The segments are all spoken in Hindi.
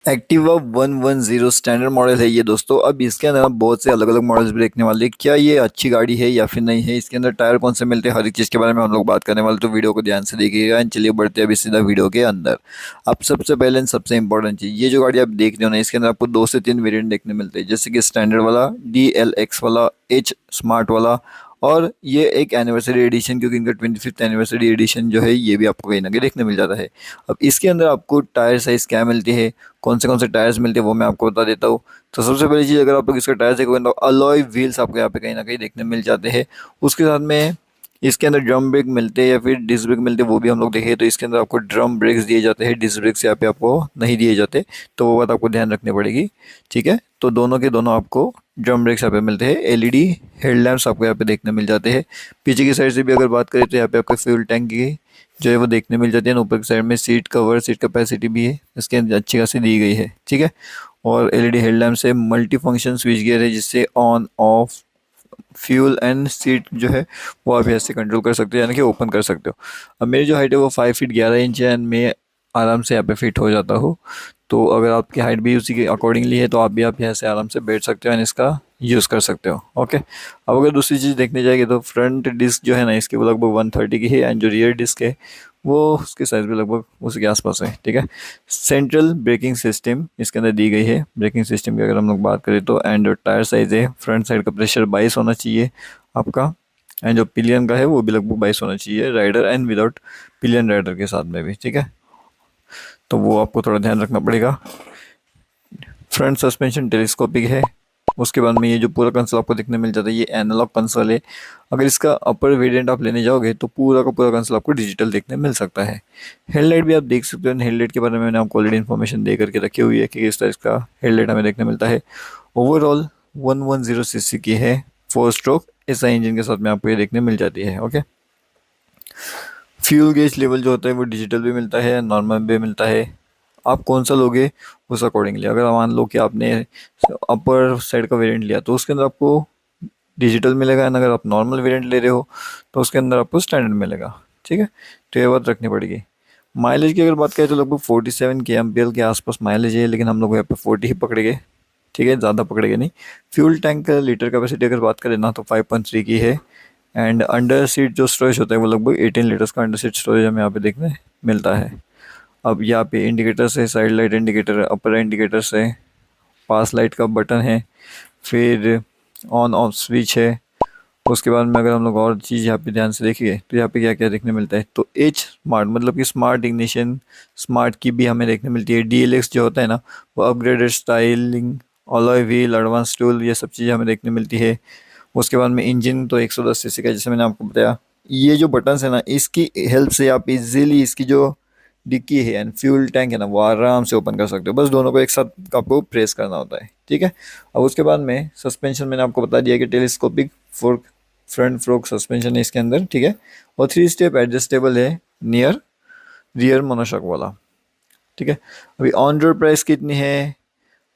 एक्टिवा 110 स्टैंडर्ड मॉडल है ये दोस्तों। अब इसके अंदर आप बहुत से अलग अलग मॉडल्स भी देखने वाले हैं। क्या ये अच्छी गाड़ी है या फिर नहीं है, इसके अंदर टायर कौन से मिलते हैं, हर एक चीज़ के बारे में हम लोग बात करने वाले, तो वीडियो को ध्यान से देखिएगा। एंड चलिए बढ़ते हैं अभी सीधा वीडियो के अंदर। अब सबसे पहले एंड सबसे इंपॉर्टेंट चीज़, ये जो गाड़ी आप देख रहे हो ना, इसके अंदर आपको 2 से 3 वेरिएंट देखने मिलते हैं, जैसे कि स्टैंडर्ड वाला, DLX वाला, H स्मार्ट वाला, और ये एक एनिवर्सरी एडिशन, क्योंकि इनका 25th एनिवर्सरी एडिशन जो है ये भी आपको कहीं ना कहीं देखने मिल जाता है। अब इसके अंदर आपको टायर साइज़ क्या मिलती है, कौन से टायर्स मिलते हैं, वो मैं आपको बता देता हूँ। तो सबसे पहली चीज़, अगर आप लोग इसका टायर देखोगे तो अलॉय व्हील्स आपको यहाँ पे कहीं ना कहीं देखने मिल जाते हैं। उसके साथ में इसके अंदर ड्रम ब्रेक मिलते हैं या फिर डिस्क ब्रेक मिलते हैं, वो भी हम लोग देखें तो इसके अंदर आपको ड्रम ब्रेक्स दिए जाते हैं, डिस्क ब्रेक्स यहाँ पे आपको नहीं दिए जाते। तो वो बात आपको ध्यान रखनी पड़ेगी। ठीक है, तो दोनों के दोनों आपको ड्रम ब्रेक्स यहाँ पे मिलते हैं। LED हेडलैम्प्स आपको यहाँ पे देखने मिल जाते हैं। पीछे की साइड से भी अगर बात करें तो यहाँ पे आपको फ्यूल टैंक की जो है वो देखने मिल जाती है। ऊपर की साइड में सीट कवर, सीट कैपेसिटी भी है इसके अंदर अच्छी खासी दी गई है। ठीक है, और LED हेडलैम्प से मल्टी फंक्शन स्विच गियर है, जिससे on off fuel and seat जो है वो आप ऐसे कंट्रोल कर सकते हो, यानी कि ओपन कर सकते हो। अब मेरी जो हाइट है वो 5 फीट 11 इंच है, एंड मैं आराम से यहाँ पे फिट हो जाता हूँ। तो अगर आपकी हाइट भी उसी के अकॉर्डिंगली है तो आप यहाँ से आराम से बैठ सकते हो एंड इसका यूज़ कर सकते हो। ओके, अब अगर दूसरी चीज़ देखने जाएगी तो फ्रंट डिस्क जो है ना, इसकी वो लगभग 130 की है, एंड जो रियर डिस्क है वो उसकी साइज़ भी लगभग उसी के आसपास है। ठीक है, सेंट्रल ब्रेकिंग सिस्टम इसके अंदर दी गई है। ब्रेकिंग सिस्टम की अगर हम लोग बात करें तो, एंड जो टायर साइज़ है, फ्रंट साइड का प्रेशर 22 होना चाहिए आपका, एंड जो पिलियन का है वो भी लगभग 22 होना चाहिए, rider and without pillion rider के साथ में भी। ठीक है, तो वो आपको थोड़ा ध्यान रखना पड़ेगा। फ्रंट सस्पेंशन टेलीस्कोपिक है। उसके बाद में ये जो पूरा कंसोल आपको देखने मिल जाता है, ये एनालॉग कंसोल है। अगर इसका अपर वेरिएंट आप लेने जाओगे तो पूरा का पूरा कंसोल आपको डिजिटल देखने मिल सकता है। हेडलाइट भी आप देख सकते हो। हेडलाइट के बारे में मैंने आपको ऑलरेडी इन्फॉर्मेशन दे करके रखी हुई है कि किस तरह का हेडलाइट हमें देखने मिलता है। ओवरऑल 110 सीसी की है, 4 स्ट्रोक SI इंजन के साथ में आपको ये देखने मिल जाती है। ओके, फ्यूल गेज लेवल जो होता है वो डिजिटल भी मिलता है, नॉर्मल भी मिलता है। आप कौन सा लोगे उस अकॉर्डिंगली, अगर मान लो कि आपने अपर साइड का वेरिएंट लिया तो उसके अंदर आपको डिजिटल मिलेगा, एंड अगर आप नॉर्मल वेरिएंट ले रहे हो तो उसके अंदर आपको स्टैंडर्ड मिलेगा। ठीक है, तो ये बात रखनी पड़ेगी। माइलेज की अगर बात करें तो लगभग 47 kmpl के आसपास माइलेज है, लेकिन हम लोग यहाँ पे 40 ही पकड़ेंगे। ठीक है, ज़्यादा पकड़ेंगे नहीं। फ्यूल टैंक का लीटर कैपेसिटी अगर बात करें ना तो 5.3 की है, एंड अंडर सीट जो स्टोरेज होता है वो लगभग 18 लीटर्स का अंडर सीट स्टोरेज हमें यहाँ पे देखने मिलता है। अब यहाँ पे इंडिकेटर्स है, साइड लाइट इंडिकेटर, अपर इंडिकेटर्स है, पास लाइट का बटन है, फिर ऑन ऑफ स्विच है। उसके बाद में अगर हम लोग और चीज़ यहाँ पे ध्यान से देखिए तो यहाँ पे क्या क्या देखने मिलता है, तो एच स्मार्ट मतलब कि स्मार्ट इग्निशन, स्मार्ट की भी हमें देखने मिलती है। DLX जो होता है ना, वो upgraded styling, alloy wheel, advance tool, ये सब चीज़ें हमें देखने मिलती है। उसके बाद में इंजन तो 110 सीसी का, जैसे मैंने आपको बताया। ये जो बटन्स है ना, इसकी हेल्प से आप इजीली इसकी जो डिक्की है एंड फ्यूल टैंक है ना, वो आराम से ओपन कर सकते हो। बस दोनों को एक साथ आपको प्रेस करना होता है। ठीक है, अब उसके बाद में सस्पेंशन मैंने आपको बता दिया कि telescopic fork front fork suspension है इसके अंदर। ठीक है, और 3 स्टेप एडजस्टेबल है, नियर रियर मोनोशॉक वाला। ठीक है, अभी ऑन रोड प्राइस कितनी है,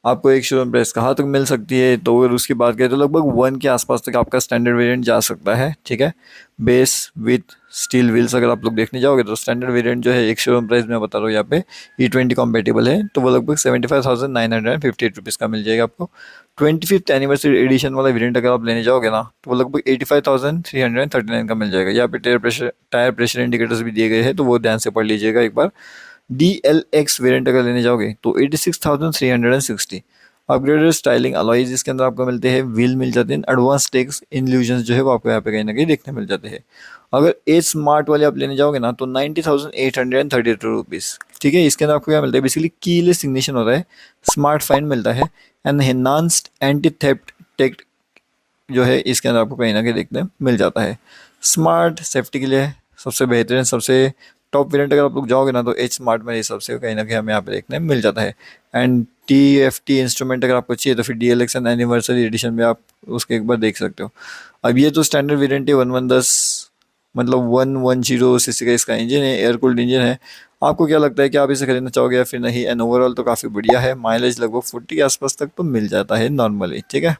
आपको एक शोरूम प्राइस कहाँ तक मिल सकती है, तो अगर उसकी बात करें तो लगभग 1 के आसपास तक आपका स्टैंडर्ड वेरिएंट जा सकता है। ठीक है, बेस विथ स्टील व्हील्स अगर आप लोग देखने जाओगे तो स्टैंडर्ड वेरिएंट जो है एक शोरूम प्राइस में बता रहा हूँ यहाँ पे, E20 कॉम्पेटेबल है, तो वो लगभग 75,958 रुपीज़ का मिल जाएगा आपको। 25th एनिवर्सरी एडिशन वाला वेरिएंट अगर आप लेने जाओगे ना तो वो लगभग 85,339 का मिल जाएगा। यहाँ पे टायर प्रेशर इंडिकेटर्स भी दिए गए हैं, तो वो ध्यान से पढ़ लीजिएगा एक बार। DLX वेरिएंट अगर लेने जाओगे तो 86,360। अपग्रेडेड स्टाइलिंग अलॉयज इसके अंदर आपको मिलते हैं, व्हील मिल जाते हैं, एडवांस टेक्स इल्यूजन्स जो है वो आपको यहाँ पे कहीं ना कहीं देखने मिल जाते हैं। अगर एज स्मार्ट वाले आप लेने जाओगे ना तो 90,832 रुपीज़। ठीक है, इसके अंदर आपको क्या मिलता है, बेसिकली कीलेस इग्निशन होता है, स्मार्ट फाइन मिलता है, and enhanced anti theft tech जो है इसके अंदर आपको कहीं ना कहीं देखने मिल जाता है। स्मार्ट सेफ्टी के लिए सबसे बेहतरीन, सबसे टॉप वेरिएंट अगर आप लोग जाओगे ना तो एच स्मार्ट में ये सबसे कहीं ना कहीं हमें यहाँ पे देखने मिल जाता है। एंड TFT इंस्ट्रूमेंट अगर आपको चाहिए तो फिर DLX एंड एनिवर्सरी एडिशन में आप उसके एक बार देख सकते हो। अब ये तो स्टैंडर्ड वेरिएंट है 1110, मतलब 110 सीसी का इसका इंजन है, एयर कूल्ड इंजन है। आपको क्या लगता है कि आप इसे खरीदना चाहोगे या फिर नहीं? एंड ओवरऑल तो काफ़ी बढ़िया है, माइलेज लगभग 40 के आसपास तक तो मिल जाता है नॉर्मली। ठीक है।